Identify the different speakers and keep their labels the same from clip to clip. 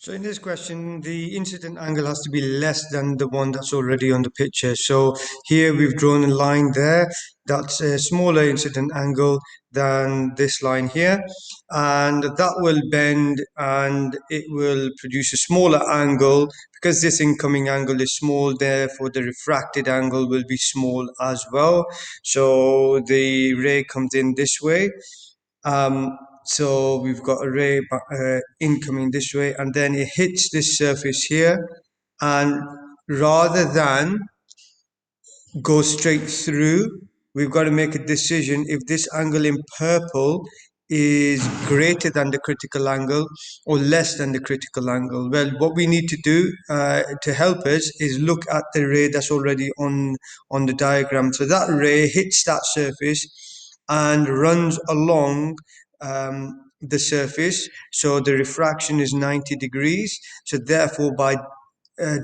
Speaker 1: So in this question, the incident angle has to be less than the one that's already on the picture. So here we've drawn a line there that's a smaller incident angle than this line here, and that will bend and it will produce a smaller angle. Because this incoming angle is small, therefore the refracted angle will be small as well. So the ray comes in this way. So we've got a ray incoming this way, and then it hits this surface here, and rather than go straight through, we've got to make a decision if this angle in purple is greater than the critical angle or less than the critical angle. Well, what we need to do to help us is look at the ray that's already on the diagram. So that ray hits that surface and runs along the surface. So the refraction is 90 degrees. So therefore, by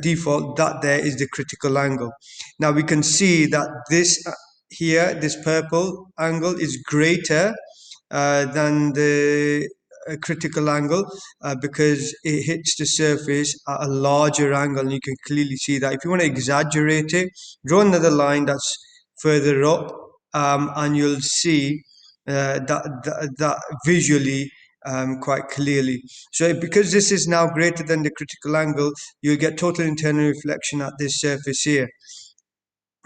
Speaker 1: default, that there is the critical angle. Now we can see that this here, this purple angle is greater than the critical angle because it hits the surface at a larger angle, and you can clearly see that. If you want to exaggerate it, draw another line that's further up, and you'll see that visually quite clearly. So because this is now greater than the critical angle, you'll get total internal reflection at this surface here.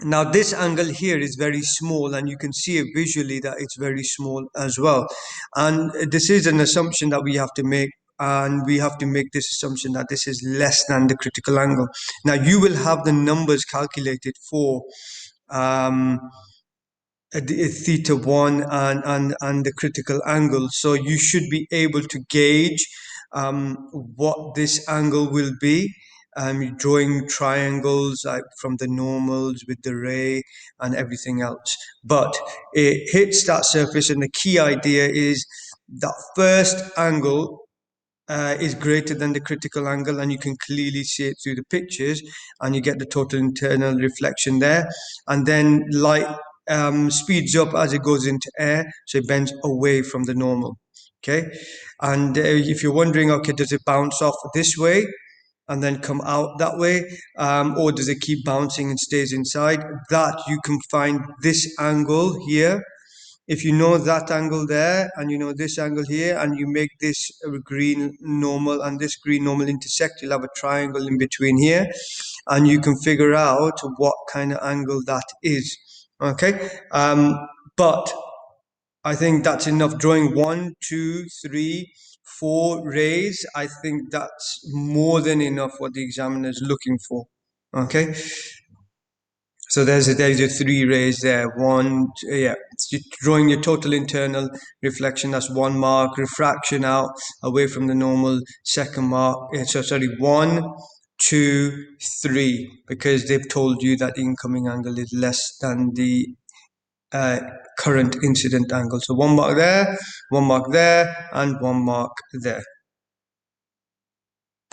Speaker 1: Now this angle here is very small, and you can see it visually that it's very small as well. And this is an assumption that we have to make, and we have to make this assumption that this is less than the critical angle. Now you will have the numbers calculated for theta 1 and the critical angle, so you should be able to gauge what this angle will be. Drawing triangles like from the normals with the ray and everything else, but it hits that surface, and the key idea is that first angle is greater than the critical angle, and you can clearly see it through the pictures, and you get the total internal reflection there. And then light speeds up as it goes into air, so it bends away from the normal. Okay, and if you're wondering, okay, does it bounce off this way and then come out that way, or does it keep bouncing and stays inside? That you can find this angle here. If you know that angle there, and you know this angle here, and you make this green normal and this green normal intersect, you'll have a triangle in between here, and you can figure out what kind of angle that is. Okay, but I think that's enough. Drawing 1, 2, 3, 4 rays, I think that's more than enough what the examiner is looking for. Okay, so there's a 3 rays there. One, yeah, drawing your total internal reflection, that's 1 mark. Refraction out away from the normal, 2nd mark. So sorry, 1, 2, 3, because they've told you that the incoming angle is less than the current incident angle. So 1 mark there, 1 mark there, and 1 mark there.